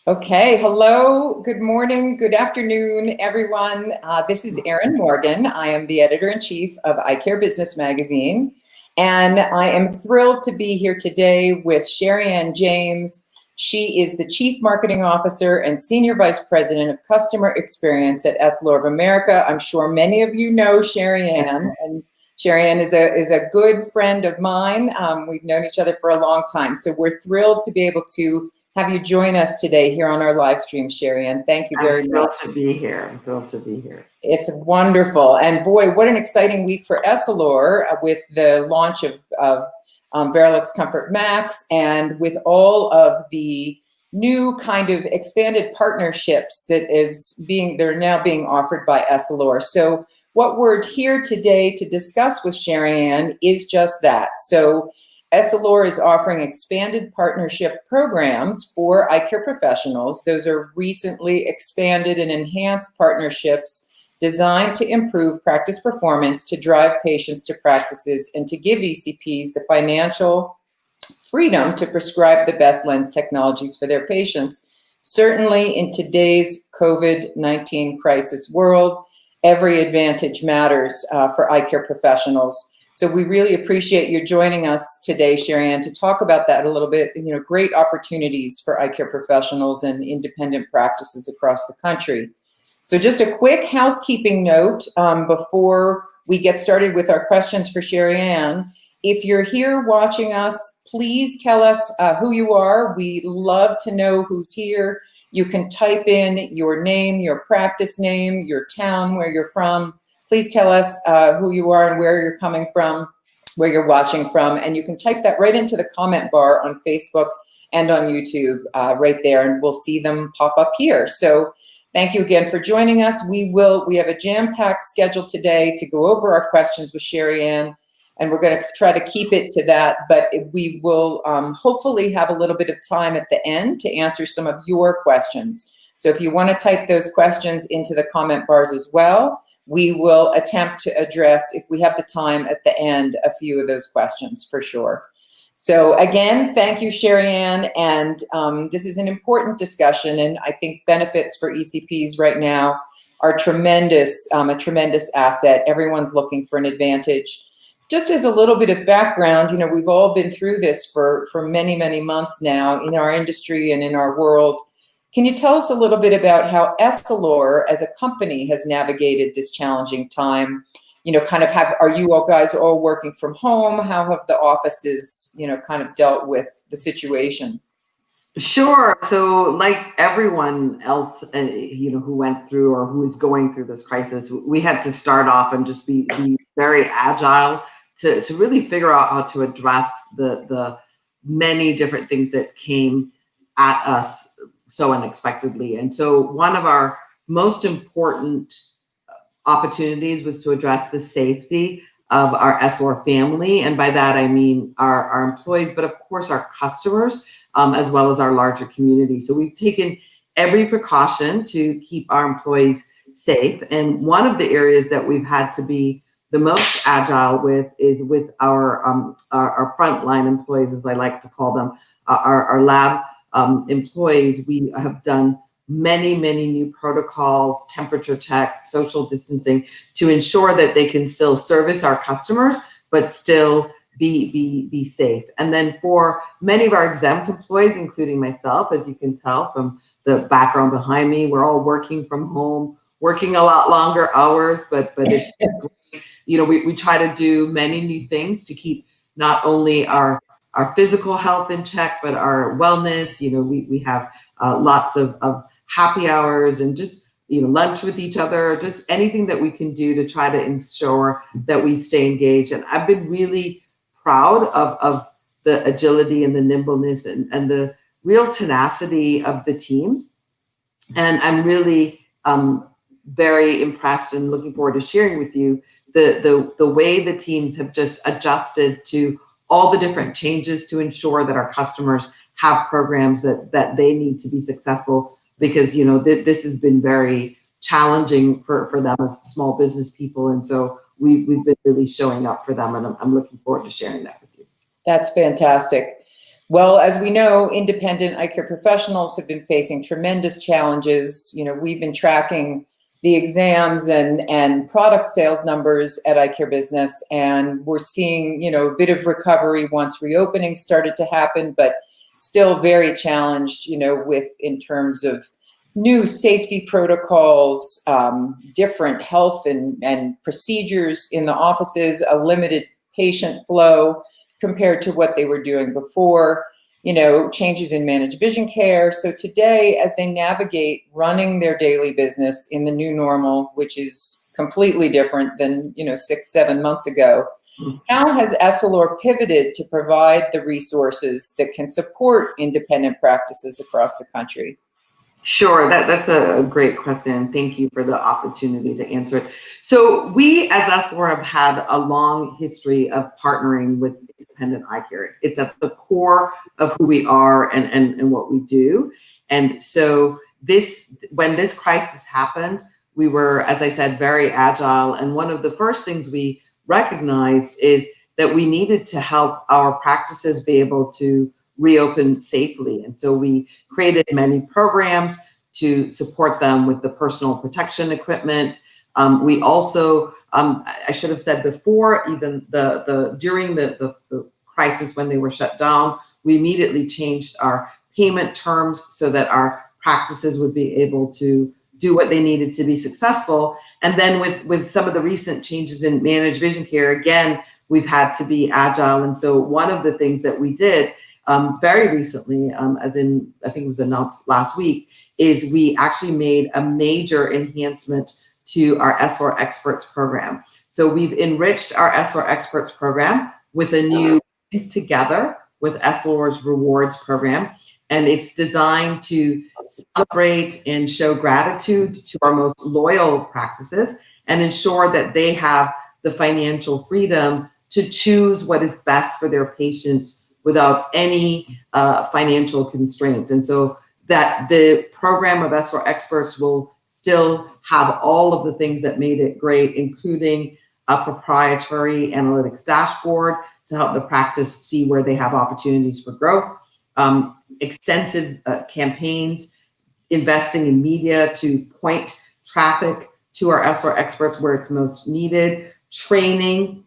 Okay, hello, good morning, good afternoon, everyone. This is Erinn Morgan. I am the editor-in-chief of Eye Care Business Magazine, and I am thrilled to be here today with Sherianne James. She is the Chief Marketing Officer and Senior Vice President of Customer Experience at Essilor of America. I'm sure many of you know Sherianne, and Sherianne is a good friend of mine. We've known each other for a long time, so we're thrilled to be able to have you join us today here on our live stream, Sherianne. Thank you very much. I'm thrilled to be here. I'm thrilled to be here. It's wonderful. And boy, what an exciting week for Essilor with the launch of Verilux Comfort Max and with all of the new kind of expanded partnerships that are now being offered by Essilor. So what we're here today to discuss with Sherianne is just that. So Essilor is offering expanded partnership programs for eye care professionals. Those are recently expanded and enhanced partnerships designed to improve practice performance, to drive patients to practices, and to give ECPs the financial freedom to prescribe the best lens technologies for their patients. Certainly in today's COVID-19 crisis world, every advantage matters for eye care professionals. So we really appreciate you joining us today, Sherianne, to talk about that a little bit. Great opportunities for eye care professionals and independent practices across the country. So just a quick housekeeping note before we get started with our questions for Sherianne. If you're here watching us, please tell us who you are. We love to know who's here. You can type in your name, your practice name, your town, where you're from. Please tell us who you are and where you're coming from, where you're watching from, and you can type that right into the comment bar on Facebook and on YouTube right there, and we'll see them pop up here. So thank you again for joining us. We have a jam-packed schedule today to go over our questions with Sherianne, and we're going to try to keep it to that, but we will hopefully have a little bit of time at the end to answer some of your questions. So if you want to type those questions into the comment bars as well, we will attempt to address, if we have the time at the end, a few of those questions for sure. So again, thank you, Sherianne. And this is an important discussion, and I think benefits for ECPs right now are tremendous, a tremendous asset. Everyone's looking for an advantage. Just as a little bit of background, we've all been through this for many, many months now in our industry and in our world. Can you tell us a little bit about how Essilor as a company has navigated this challenging time? Are you all guys all working from home? How have the offices, kind of dealt with the situation? Sure. So like everyone else, who went through or who is going through this crisis, we had to start off and just be very agile to really figure out how to address the many different things that came at us so unexpectedly. And so one of our most important opportunities was to address the safety of our Essilor family. And by that, I mean our employees, but of course our customers, as well as our larger community. So we've taken every precaution to keep our employees safe. And one of the areas that we've had to be the most agile with is with our frontline employees, as I like to call them, our lab employees. We have done many new protocols, temperature checks, social distancing to ensure that they can still service our customers, but still be safe. And then for many of our exempt employees, including myself, as you can tell from the background behind me, we're all working from home, working a lot longer hours, but it's we try to do many new things to keep not only our physical health in check, but our wellness. We have lots of happy hours and just lunch with each other, just anything that we can do to try to ensure that we stay engaged. And I've been really proud of the agility and the nimbleness and the real tenacity of the teams. And I'm really very impressed and looking forward to sharing with you the way the teams have just adjusted to all the different changes to ensure that our customers have programs that they need to be successful, because this has been very challenging for them as small business people. And so we've been really showing up for them, and I'm looking forward to sharing that with you. That's fantastic. Well, as we know, independent eye care professionals have been facing tremendous challenges. We've been tracking the exams and product sales numbers at eye care business, and we're seeing, a bit of recovery once reopening started to happen, but still very challenged, in terms of new safety protocols, different health and procedures in the offices, a limited patient flow compared to what they were doing before, changes in managed vision care. So today, as they navigate running their daily business in the new normal, which is completely different than, 6-7 months ago, how has Essilor pivoted to provide the resources that can support independent practices across the country? Sure, that's a great question. Thank you for the opportunity to answer it. So we as Essilor have had a long history of partnering with independent eye care. It's at the core of who we are and what we do. And so when this crisis happened, we were, as I said, very agile. And one of the first things we recognized is that we needed to help our practices be able to reopen safely. And so we created many programs to support them with the personal protection equipment. We also, I should have said before, even during the crisis when they were shut down, we immediately changed our payment terms so that our practices would be able to do what they needed to be successful. And then with some of the recent changes in managed vision care, again, we've had to be agile. And so one of the things that we did very recently, as in, I think it was announced last week, is we actually made a major enhancement to our Essilor Experts program. So we've enriched our Essilor Experts program with a new Together with Essilor's Rewards program. And it's designed to celebrate and show gratitude to our most loyal practices and ensure that they have the financial freedom to choose what is best for their patients without any financial constraints. And so that the program of Essilor Experts will still have all of the things that made it great, including a proprietary analytics dashboard to help the practice see where they have opportunities for growth, extensive campaigns, investing in media to point traffic to our Essilor Experts where it's most needed, training,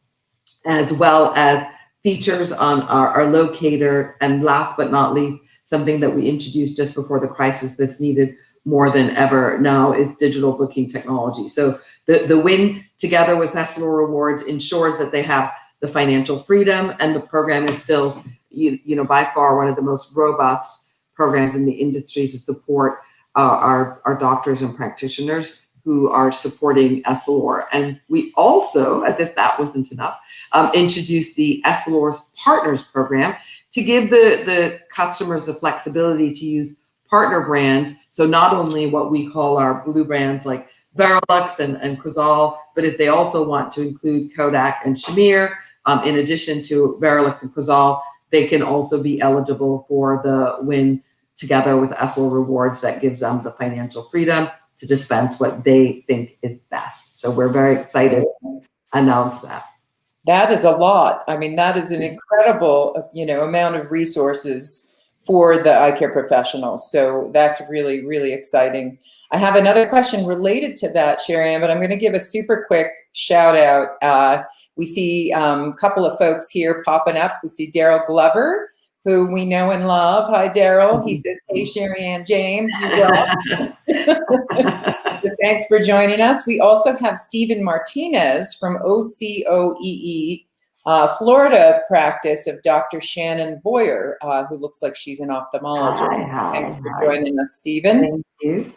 as well as features on our locator, and last but not least, something that we introduced just before the crisis that's needed more than ever now is digital booking technology. So the win together with Essilor Rewards ensures that they have the financial freedom, and the program is still, by far one of the most robust programs in the industry to support our doctors and practitioners who are supporting Essilor. And we also, as if that wasn't enough, introduced the Essilor's Partners program to give the customers the flexibility to use partner brands. So not only what we call our blue brands like Verilux and Crizal, but if they also want to include Kodak and Shamir, in addition to Verilux and Crizal, they can also be eligible for the win together with Essilor Rewards that gives them the financial freedom to dispense what they think is best. So we're very excited to announce that. That is a lot. I mean, that is an incredible, amount of resources for the eye care professionals. So that's really, really exciting. I have another question related to that, Sherianne, but I'm going to give a super quick shout out. We see a couple of folks here popping up. We see Daryl Glover, who we know and love. Hi, Daryl. He says, hey, Sherianne James, you will. So thanks for joining us. We also have Stephen Martinez from OCOEE, Florida practice of Dr. Shannon Boyer, who looks like she's an ophthalmologist. Thanks for joining us, Stephen. Thank you.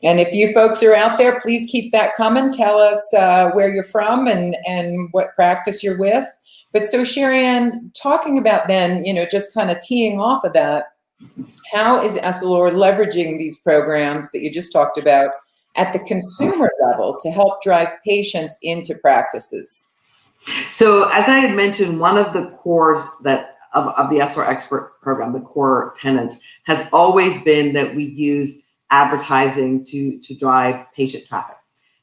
And if you folks are out there, please keep that coming. Tell us where you're from and what practice you're with. But so Sherianne, talking about then, just kind of teeing off of that, how is Essilor leveraging these programs that you just talked about at the consumer level to help drive patients into practices? So as I had mentioned, one of the cores of the Essilor Expert program, the core tenets, has always been that we use advertising to drive patient traffic,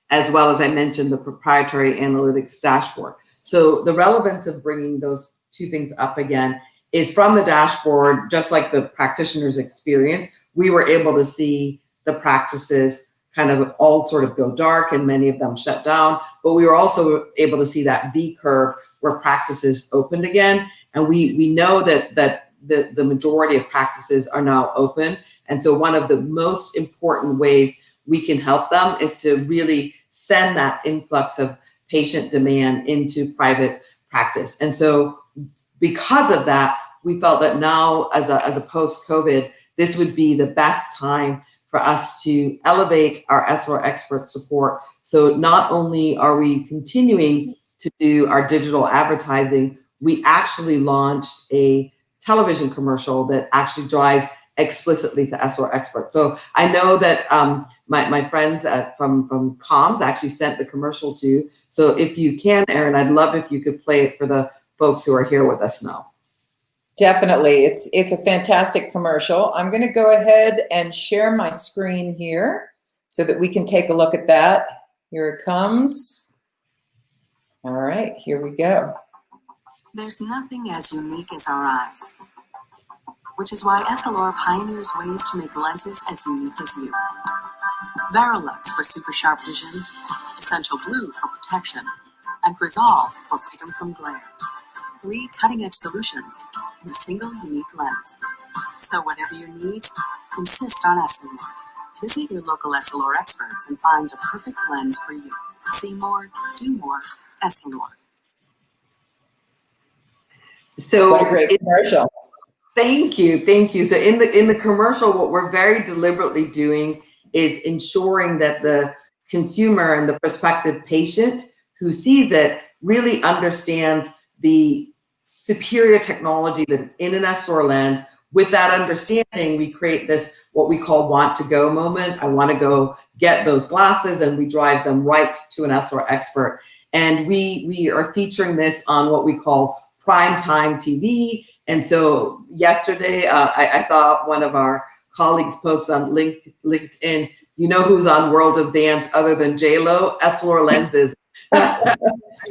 as well as I mentioned, the proprietary analytics dashboard. So the relevance of bringing those two things up again is from the dashboard, just like the practitioner's experience, we were able to see the practices kind of all sort of go dark and many of them shut down. But we were also able to see that V curve where practices opened again. And we know that the majority of practices are now open. And so one of the most important ways we can help them is to really send that influx of patient demand into private practice. And so because of that, we felt that now as a post-COVID, this would be the best time for us to elevate our Essilor expert support. So not only are we continuing to do our digital advertising, we actually launched a television commercial that actually drives explicitly to Essilor experts. So I know that my friends from comms actually sent the commercial to you. So if you can, Erinn, I'd love if you could play it for the folks who are here with us now. Definitely. It's a fantastic commercial. I'm going to go ahead and share my screen here so that we can take a look at that. Here it comes. All right, here we go. There's nothing as unique as our eyes, which is why Essilor pioneers ways to make lenses as unique as you. Varilux for super sharp vision, Essential Blue for protection, and Resolve for freedom from glare. 3 cutting-edge solutions in a single unique lens. So whatever your needs, insist on Essilor. Visit your local Essilor experts and find the perfect lens for you. See more, do more, Essilor. So What a great commercial. Thank you, thank you. So in the commercial, what we're very deliberately doing is ensuring that the consumer and the prospective patient who sees it really understands the superior technology that's in an Essilor lens. With that understanding, we create this, what we call want to go moment. I want to go get those glasses, and we drive them right to an Essilor expert. And we are featuring this on what we call prime time TV. And so yesterday, I saw one of our colleagues post on LinkedIn, you know who's on World of Dance other than J-Lo? Essilor lenses. I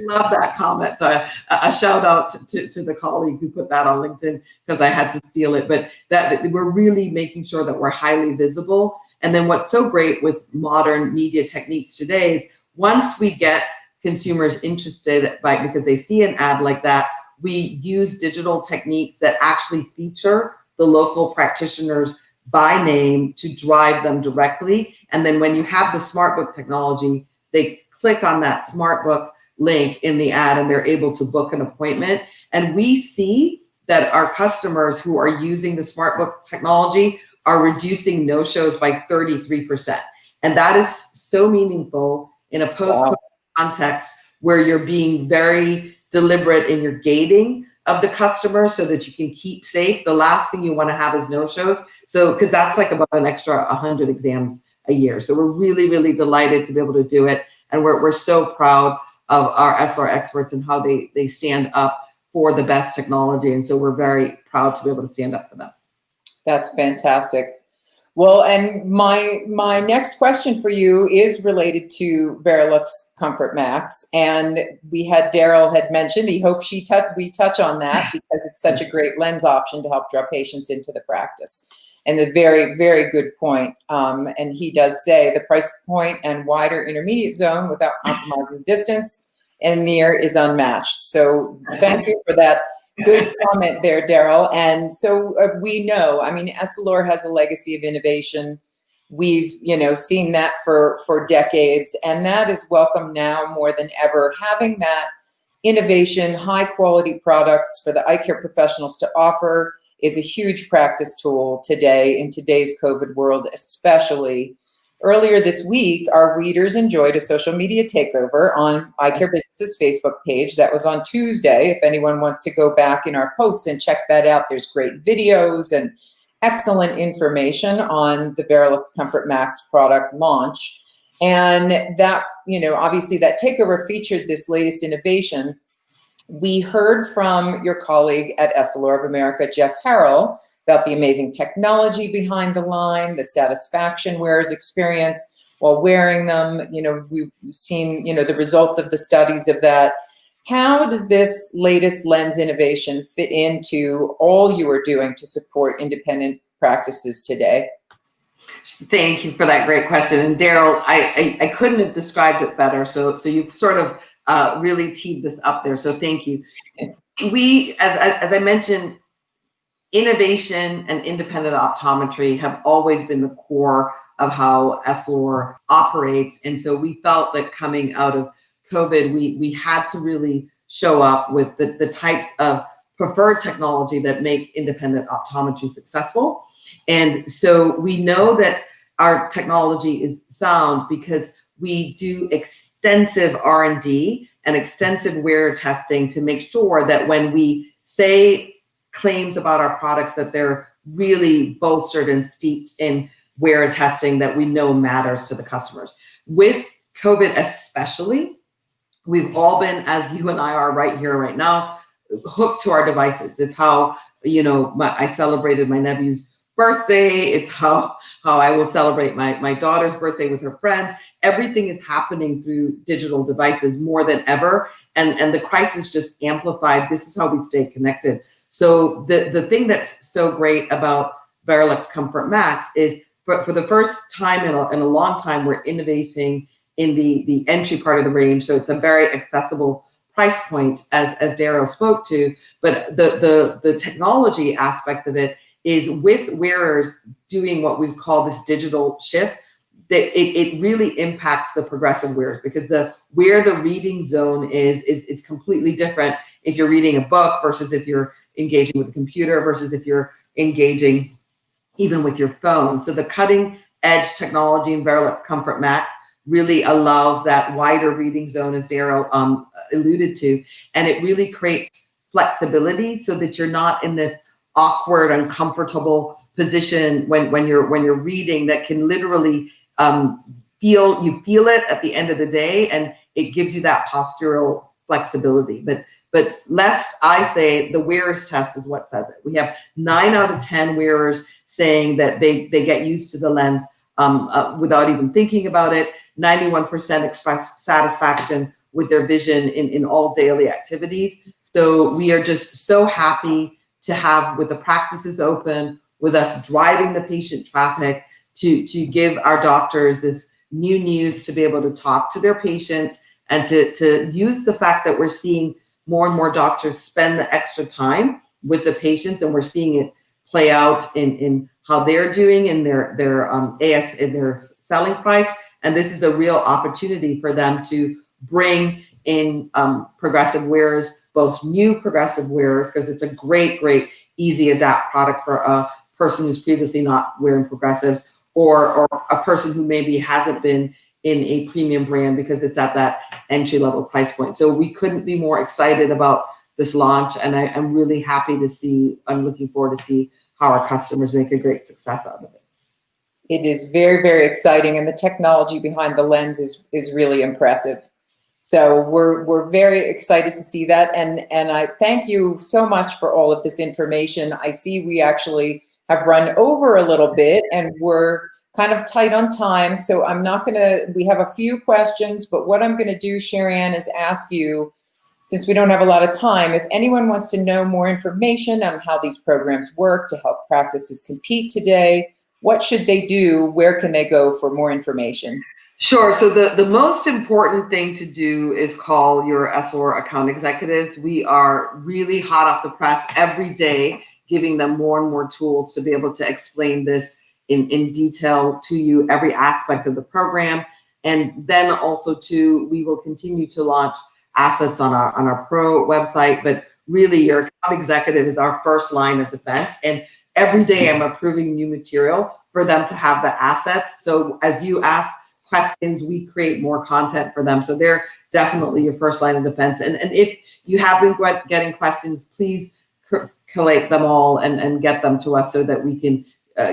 love that comment. So a shout out to the colleague who put that on LinkedIn because I had to steal it. But that we're really making sure that we're highly visible. And then what's so great with modern media techniques today is once we get consumers interested because they see an ad like that, we use digital techniques that actually feature the local practitioners by name to drive them directly. And then when you have the SmartBook technology, they click on that SmartBook link in the ad and they're able to book an appointment. And we see that our customers who are using the SmartBook technology are reducing no-shows by 33%. And that is so meaningful in a post-COVID context where you're being very deliberate in your gating of the customer so that you can keep safe. The last thing you want to have is no-shows. So, because that's like about an extra 100 exams a year. So we're really, really delighted to be able to do it. And we're so proud of our Essilor experts and how they stand up for the best technology. And so we're very proud to be able to stand up for them. That's fantastic. Well, and my next question for you is related to Varilux Comfort Max, and Daryl had mentioned he hopes we touch on that because it's such a great lens option to help draw patients into the practice. And a very, very good point. And he does say the price point and wider intermediate zone without compromising distance and near is unmatched. So thank you for that. Good comment there, Daryl. And so we know, I mean, Essilor has a legacy of innovation. We've, seen that for decades, and that is welcome now more than ever. Having that innovation, high quality products for the eye care professionals to offer is a huge practice tool today in today's COVID world, especially. Earlier this week, our readers enjoyed a social media takeover on Eye Care Business's Facebook page. That was on Tuesday. If anyone wants to go back in our posts and check that out, there's great videos and excellent information on the Varilux Comfort Max product launch. And that, obviously that takeover featured this latest innovation. We heard from your colleague at Essilor of America, Jeff Harrell, about the amazing technology behind the line, the satisfaction wearers experience while wearing them. We've seen, the results of the studies of that. How does this latest lens innovation fit into all you are doing to support independent practices today? Thank you for that great question. And Daryl, I couldn't have described it better. So you've sort of really teed this up there. So thank you. We, as I mentioned, innovation and independent optometry have always been the core of how Essilor operates. And so we felt that coming out of COVID, we had to really show up with the types of preferred technology that make independent optometry successful. And so we know that our technology is sound because we do extensive R&D and extensive wear testing to make sure that when we say claims about our products, that they're really bolstered and steeped in wear testing that we know matters to the customers. With COVID especially, we've all been, as you and I are right here, right now, hooked to our devices. It's how, I celebrated my nephew's birthday. It's how I will celebrate my daughter's birthday with her friends. Everything is happening through digital devices more than ever. And the crisis just amplified. This is how we stay connected. So the thing that's so great about Varilux Comfort Max is for the first time in a long time, we're innovating in the entry part of the range. So it's a very accessible price point, as Daryl spoke to. But the technology aspect of it is with wearers doing what we call this digital shift, that it really impacts the progressive wearers, because where the reading zone is completely different if you're reading a book versus if you're engaging with a computer versus if you're engaging even with your phone. So the cutting edge technology in Varilux Comfort Max really allows that wider reading zone, as Daryl alluded to, and it really creates flexibility so that you're not in this awkward, uncomfortable position when you're reading, that can literally feel it at the end of the day, and it gives you that postural flexibility. But lest I say, the wearers test is what says it. We have 9 out of 10 wearers saying that they get used to the lens without even thinking about it. 91% express satisfaction with their vision in all daily activities. So we are just so happy to have, with the practices open, with us driving the patient traffic, to give our doctors this new news to be able to talk to their patients, and to use the fact that we're seeing more and more doctors spend the extra time with the patients, and we're seeing it play out in how they're doing in their in their selling price. And this is a real opportunity for them to bring in progressive wearers, both new progressive wearers, because it's a great, easy adapt product for a person who's previously not wearing progressive, or a person who maybe hasn't been in a premium brand because it's at that entry level price point. So we couldn't be more excited about this launch, and I'm really happy to see, I'm looking forward to see how our customers make a great success out of it. It is very, very exciting, and the technology behind the lens is really impressive. So we're very excited to see that, and I thank you so much for all of this information. I see we actually have run over a little bit, and we're kind of tight on time, so we have a few questions, but what I'm gonna do, Sherianne, is ask you, since we don't have a lot of time, if anyone wants to know more information on how these programs work to help practices compete today, what should they do? Where can they go for more information? Sure. So the most important thing to do is call your Essilor account executives. We are really hot off the press every day, giving them more and more tools to be able to explain this in detail to you, every aspect of the program. And then also we will continue to launch assets on our pro website, but really your account executive is our first line of defense. And every day I'm approving new material for them to have the assets. So as you ask questions, we create more content for them. So they're definitely your first line of defense. And if you have been getting questions, please collate them all and get them to us so that we can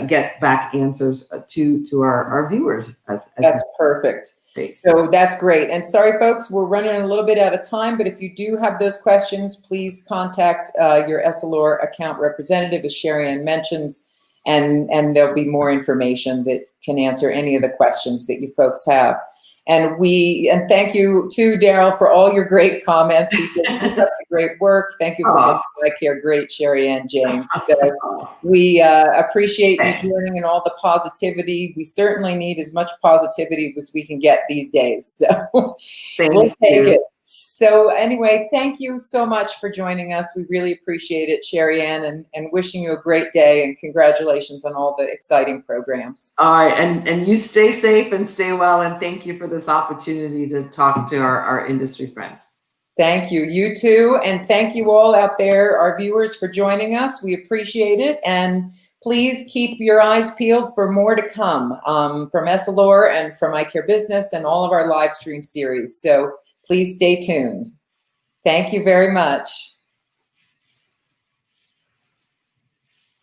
get back answers to our viewers. That's perfect. Great. So that's great. And sorry, folks, we're running a little bit out of time, but if you do have those questions, please contact your Essilor account representative, as Sherianne mentions, and there'll be more information that can answer any of the questions that you folks have. And thank you to Daryl for all your great comments. He said, keep up the great work. Thank you for making my care great, Sherianne James. So we appreciate you joining and all the positivity. We certainly need as much positivity as we can get these days. So we'll take it. So anyway, thank you so much for joining us. We really appreciate it, Sherianne, and wishing you a great day, and congratulations on all the exciting programs. All right, and you stay safe and stay well, and thank you for this opportunity to talk to our industry friends. Thank you. You too, and thank you all out there, our viewers, for joining us. We appreciate it, and please keep your eyes peeled for more to come from Essilor and from I Care Business and all of our live stream series. So please stay tuned. Thank you very much.